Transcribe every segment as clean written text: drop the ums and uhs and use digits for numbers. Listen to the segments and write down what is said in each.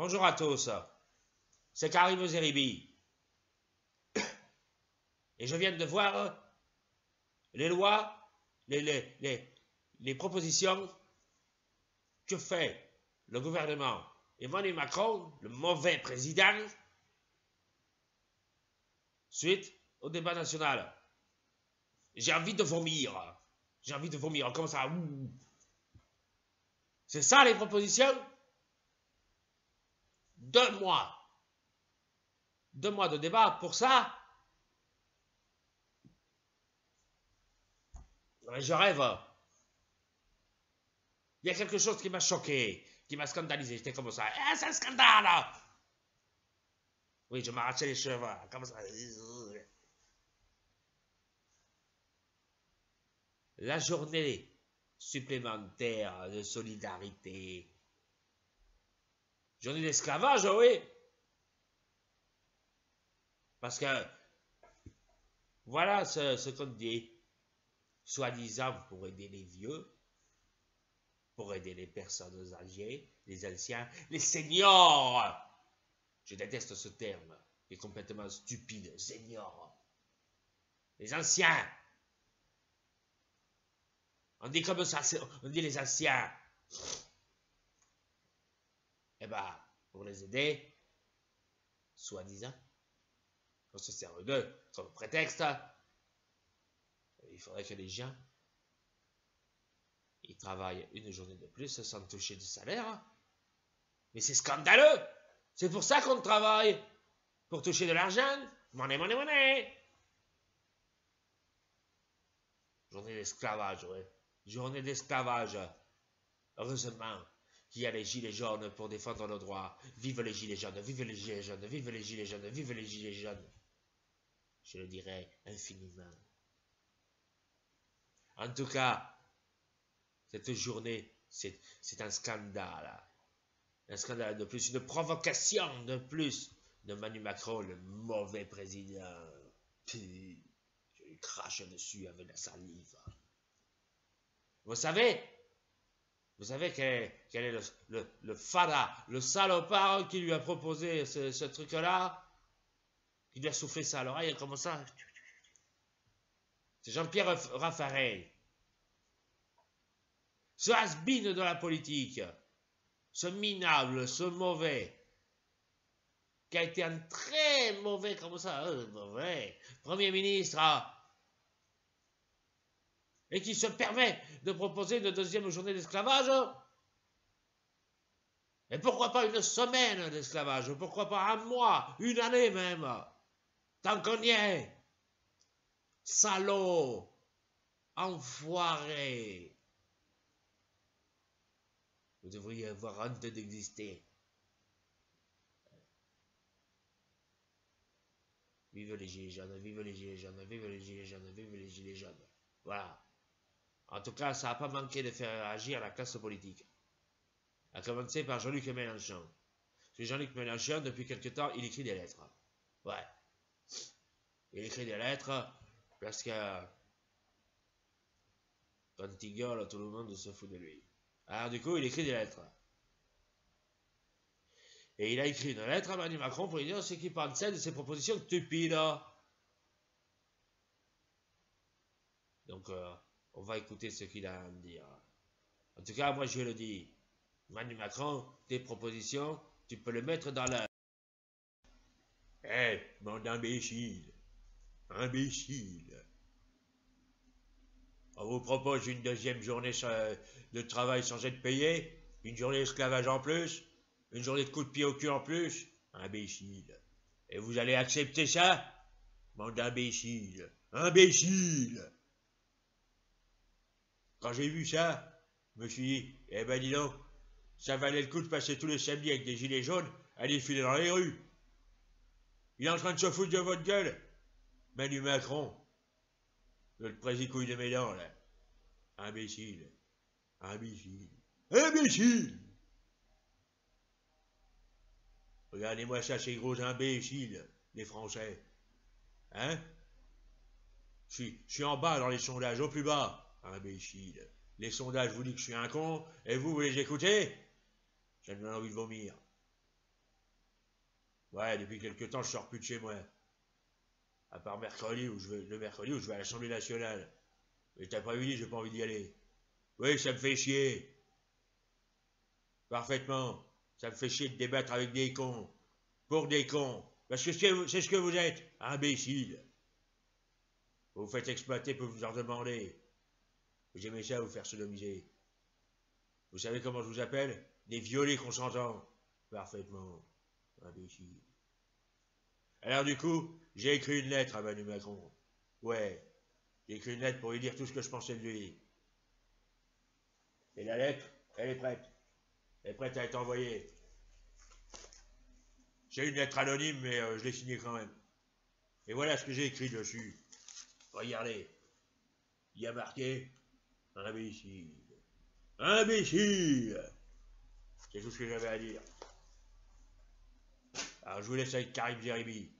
Bonjour à tous, c'est Karim Zeribi. Et je viens de voir les lois, les propositions que fait le gouvernement Emmanuel Macron, le mauvais président, suite au débat national. J'ai envie de vomir. J'ai envie de vomir, comme ça. C'est ça les propositions? 2 mois. 2 mois de débat pour ça? Je rêve. Il y a quelque chose qui m'a choqué, qui m'a scandalisé. J'étais comme ça. Eh, c'est un scandale! Oui, je m'arrachais les cheveux, comme ça. La journée supplémentaire de solidarité. Journée d'esclavage, oui. Parce que, voilà ce qu'on dit. Soi-disant pour aider les vieux, pour aider les personnes âgées, les anciens, les seniors. Je déteste ce terme, qui est complètement stupide, seniors. Les anciens. On dit comme ça, on dit les anciens. Eh ben, pour les aider, soi-disant, on se sert d'eux comme prétexte. Il faudrait que les gens ils travaillent une journée de plus sans toucher de salaire. Mais c'est scandaleux. C'est pour ça qu'on travaille. Pour toucher de l'argent. Monnaie, monnaie, monnaie. Journée d'esclavage, oui. Journée d'esclavage. Heureusement qu'il y a les gilets jaunes pour défendre nos droits. Vive les gilets jaunes, vive les gilets jaunes, vive les gilets jaunes, vive les gilets jaunes. Je le dirai infiniment. En tout cas, cette journée, c'est un scandale. Un scandale de plus, une provocation de plus de Manu Macron, le mauvais président. Je lui crache dessus avec la salive. Vous savez quel est le fada, le salopard qui lui a proposé ce truc-là, qui lui a soufflé ça à l'oreille comme ça? C'est Jean-Pierre Raffarin. Ce has-been de la politique, ce minable, ce mauvais, qui a été un très mauvais, comme ça, mauvais, Premier ministre, et qui se permet de proposer une deuxième journée d'esclavage. Et pourquoi pas une semaine d'esclavage? Pourquoi pas un mois, une année même? Tant qu'on y est. Salaud, enfoiré. Vous devriez avoir honte d'exister. Vive les gilets jaunes, vive les gilets jaunes, vive les gilets jaunes, vive les gilets jaunes. Voilà. En tout cas, ça n'a pas manqué de faire agir la classe politique. À commencer par Jean-Luc Mélenchon. Parce que Jean-Luc Mélenchon, depuis quelque temps, il écrit des lettres. Ouais. Il écrit des lettres parce que quand il gueule, tout le monde se fout de lui. Alors du coup, il écrit des lettres. Et il a écrit une lettre à Emmanuel Macron pour lui dire ce qu'il pensait de ses propositions stupides. Donc, on va écouter ce qu'il a à dire. En tout cas, moi, je le dis. Emmanuel Macron, tes propositions, tu peux les mettre dans la... Eh, mon imbécile. Imbécile. On vous propose une deuxième journée de travail sans être payé, une journée d'esclavage en plus, une journée de coup de pied au cul en plus. Imbécile. Et vous allez accepter ça? Bande d'imbéciles. Imbécile. Quand j'ai vu ça, je me suis dit, eh ben dis donc, ça valait le coup de passer tous les samedis avec des gilets jaunes à défiler dans les rues. Il est en train de se foutre de votre gueule. Manu Macron. Le président de mes dents, là. Imbécile. Imbécile. Imbécile. Regardez-moi ça, ces gros imbéciles, les Français. Hein? Je suis en bas dans les sondages, au plus bas. Imbécile. Les sondages vous disent que je suis un con, et vous les écoutez? J'ai envie de vomir. Ouais, depuis quelque temps, je sors plus de chez moi. À part mercredi, le mercredi où je vais à l'Assemblée nationale. Mais cet après-midi, j'ai pas envie d'y aller. Oui, ça me fait chier. Parfaitement. Ça me fait chier de débattre avec des cons. Pour des cons. Parce que c'est ce que vous êtes. Imbéciles. Vous vous faites exploiter pour vous en demander. Vous aimez ça, vous faire sodomiser. Vous savez comment je vous appelle? Des violets consentants. Parfaitement. Imbécile. Alors du coup, j'ai écrit une lettre à Manu Macron. Ouais. J'ai écrit une lettre pour lui dire tout ce que je pensais de lui. Et la lettre, elle est prête. Elle est prête à être envoyée. C'est une lettre anonyme, mais je l'ai signée quand même. Et voilà ce que j'ai écrit dessus. Regardez. Il y a marqué imbécile. Imbécile. C'est tout ce que j'avais à dire. Alors je vous laisse avec Karim Jérémy.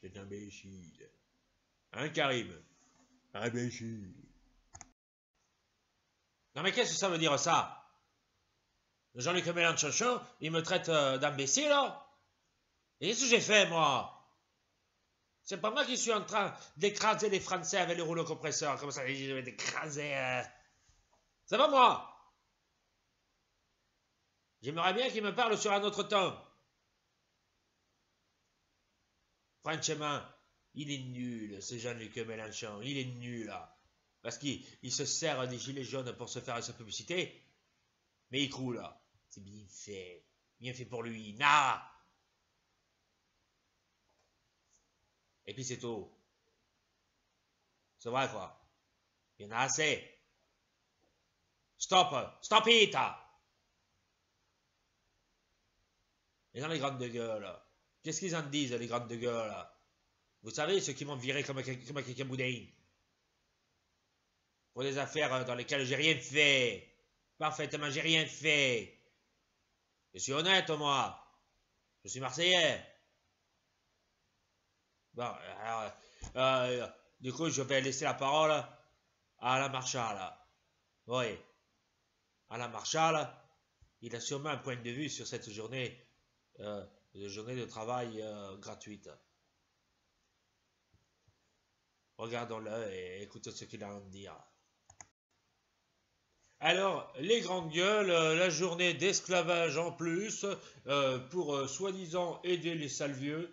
C'est imbécile. Hein, Karim? Imbécile. Non mais qu'est-ce que ça veut dire ça? Jean-Luc Mélenchon, il me traite d'imbécile, là? Et qu'est-ce que j'ai fait, moi? C'est pas moi qui suis en train d'écraser les Français avec le rouleau compresseur. Comme ça, je vais d'écraser. C'est pas moi. J'aimerais bien qu'il me parle sur un autre ton. Franchement, il est nul, ce Jean-Luc Mélenchon. Il est nul, là. Parce qu'il se sert des gilets jaunes pour se faire sa publicité. Mais il croule, là. C'est bien fait. Bien fait pour lui. Nah! Et puis c'est tout. C'est vrai, quoi. Il y en a assez. Stop! Stop it! Et dans les grandes de gueule, qu'est-ce qu'ils en disent, les grandes de gueule? Vous savez, ceux qui m'ont viré comme un boudin. Pour des affaires dans lesquelles j'ai rien fait. Parfaitement, j'ai rien fait. Je suis honnête, moi. Je suis Marseillais. Bon, alors, du coup, je vais laisser la parole à la Marshall. Oui, à la Marshall. Il a sûrement un point de vue sur cette journée de travail gratuite. Regardons-le et écoutons ce qu'il a à en dire. Alors, les grandes gueules, la journée d'esclavage en plus, pour soi-disant aider les sales vieux,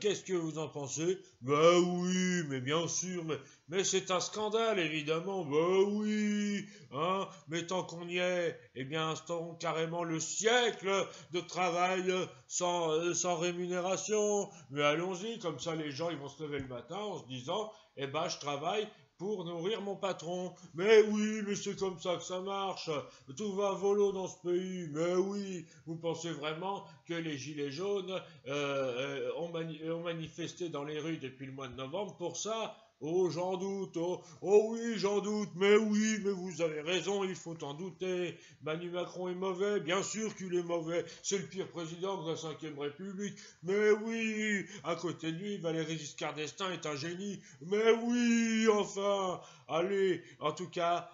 qu'est-ce que vous en pensez? Bah oui, mais bien sûr, mais c'est un scandale, évidemment, bah oui, hein, mais tant qu'on y est, eh bien, instaurons carrément le siècle de travail sans rémunération, mais allons-y, comme ça les gens, ils vont se lever le matin en se disant, eh ben, je travaille pour nourrir mon patron. Mais oui, mais c'est comme ça que ça marche. Tout va volo dans ce pays. Mais oui, vous pensez vraiment que les gilets jaunes ont manifesté dans les rues depuis le mois de novembre pour ça? Oh, j'en doute, oh oui, j'en doute, mais oui, mais vous avez raison, il faut en douter. Manu Macron est mauvais, bien sûr qu'il est mauvais, c'est le pire président de la 5ème République, mais oui, à côté de lui, Valéry Giscard d'Estaing est un génie, mais oui, enfin, allez, en tout cas,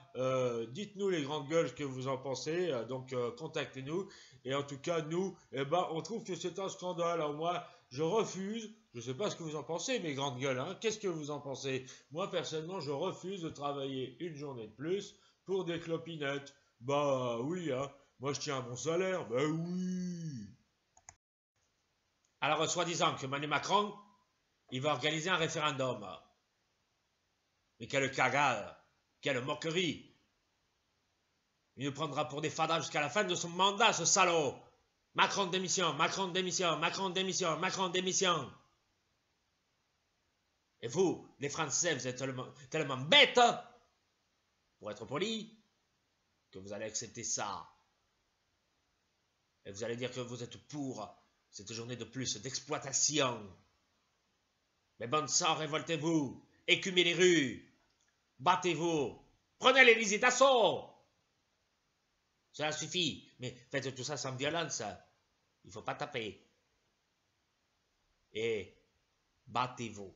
dites-nous les grandes gueules ce que vous en pensez, donc contactez-nous, et en tout cas, nous, eh ben, on trouve que c'est un scandale, alors moi, je refuse. Je ne sais pas ce que vous en pensez, mes grandes gueules, hein. Qu'est-ce que vous en pensez? Moi, personnellement, je refuse de travailler une journée de plus pour des clopinettes. Bah oui, hein. Moi, je tiens à mon salaire. Bah oui. Alors, soi-disant que Emmanuel Macron, il va organiser un référendum. Mais quelle cagade, quelle moquerie. Il nous prendra pour des fadas jusqu'à la fin de son mandat, ce salaud. Macron démission, Macron démission, Macron démission, Macron démission. Et vous, les Français, vous êtes tellement bêtes, pour être poli, que vous allez accepter ça. Et vous allez dire que vous êtes pour cette journée de plus d'exploitation. Mais bon sang, révoltez-vous, écumez les rues, battez-vous, prenez l'Élysée d'assaut. Cela suffit, mais faites tout ça sans violence. Il ne faut pas taper. Et battez-vous.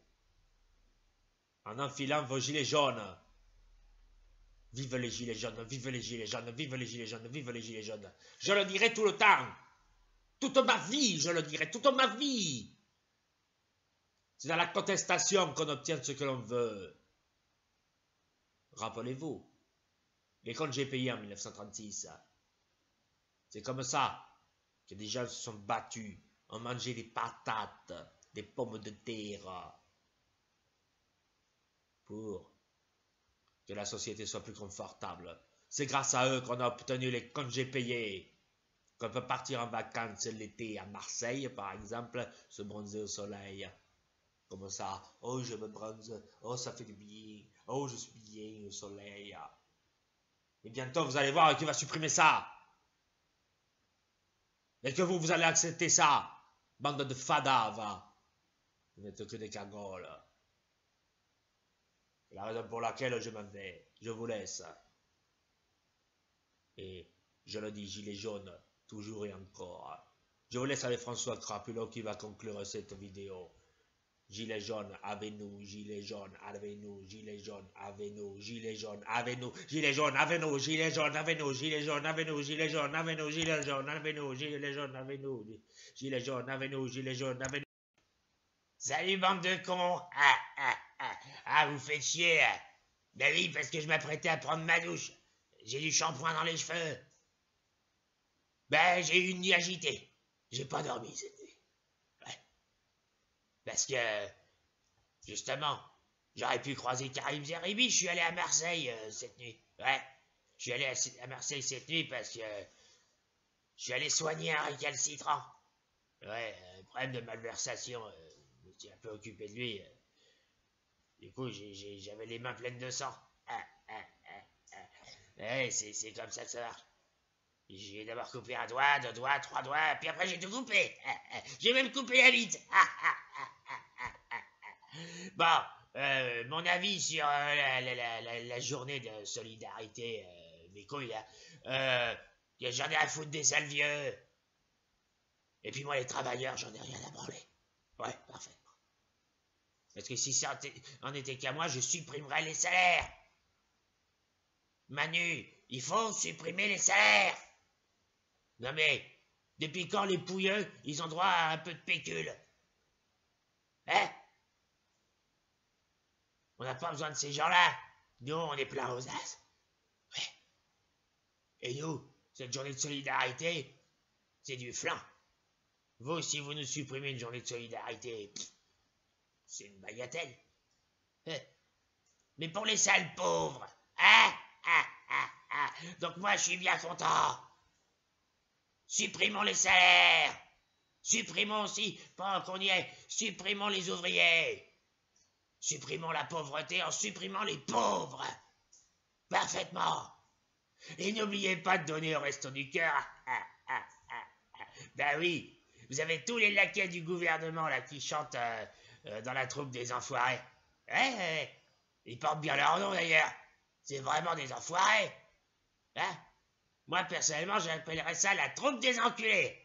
En enfilant vos gilets jaunes. Vive les gilets jaunes, vive les gilets jaunes, vive les gilets jaunes, vive les gilets jaunes. Je le dirai tout le temps. Toute ma vie, je le dirai, toute ma vie. C'est dans la contestation qu'on obtient ce que l'on veut. Rappelez-vous, les congés payés en 1936, c'est comme ça que des gens se sont battus, ont mangé des patates, des pommes de terre, pour que la société soit plus confortable. C'est grâce à eux qu'on a obtenu les congés payés, qu'on peut partir en vacances l'été à Marseille, par exemple, se bronzer au soleil. Comme ça, oh je me bronze, oh ça fait du bien, oh je suis bien au soleil. Et bientôt vous allez voir qu'il va supprimer ça. Et que vous allez accepter ça. Bande de fadas, va. Vous n'êtes que des cagoles. C'est la raison pour laquelle je m'en vais. Je vous laisse. Et je le dis, gilet jaune, toujours et encore. Je vous laisse avec François Crapulot qui va conclure cette vidéo. Gilet jaune avec nous, gilet jaune avec nous, gilet jaune avec nous, gilet jaune avec nous, gilet jaune avec nous, gilet jaune avec nous, gilet jaune avec nous, gilet jaune avec nous, gilet jaune avec nous, gilet jaune avec nous, gilet jaune avec nous, gilet jaune avec nous. Salut bande de cons. Ah, vous faites chier. Ben oui, parce que je m'apprêtais à prendre ma douche. J'ai du shampoing dans les cheveux. Ben, j'ai eu une nuit agitée. J'ai pas dormi cette nuit. Ouais. Parce que, justement, j'aurais pu croiser Karim Zeribi. Je suis allé à Marseille cette nuit. Ouais. Je suis allé à Marseille cette nuit parce que je suis allé soigner un récalcitrant. Ouais, problème de malversation. Je me suis un peu occupé de lui. Du coup, j'avais les mains pleines de sang. Ouais, c'est comme ça que ça marche. J'ai d'abord coupé un doigt, 2 doigts, 3 doigts, puis après j'ai tout coupé. J'ai même coupé la bite. Bon, mon avis sur la journée de solidarité, mes couilles, j'en ai à foutre des sales vieux. Et puis moi, les travailleurs, j'en ai rien à branler. Ouais, parfaitement. Parce que si ça en était qu'à moi, je supprimerais les salaires. Manu, il faut supprimer les salaires. Non mais, depuis quand les pouilleux, ils ont droit à un peu de pécule? Hein? On n'a pas besoin de ces gens-là. Nous, on est plein aux as. Ouais. Et nous, cette journée de solidarité, c'est du flan. Vous, si vous nous supprimez une journée de solidarité, c'est une bagatelle. Mais pour les sales pauvres, donc moi, je suis bien content. Supprimons les salaires. Supprimons aussi, pendant qu'on y est, supprimons les ouvriers. Supprimons la pauvreté en supprimant les pauvres. Parfaitement. Et n'oubliez pas de donner au Resto du Cœur. Ben oui, vous avez tous les laquais du gouvernement là qui chantent dans la troupe des enfoirés. Ouais, ils portent bien leur nom d'ailleurs. C'est vraiment des enfoirés. Hein? Moi, personnellement, j'appellerais ça la troupe des enculés.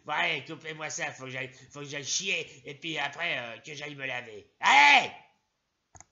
Bon, allez, coupez-moi ça, faut que j'aille chier, et puis après, que j'aille me laver. Allez!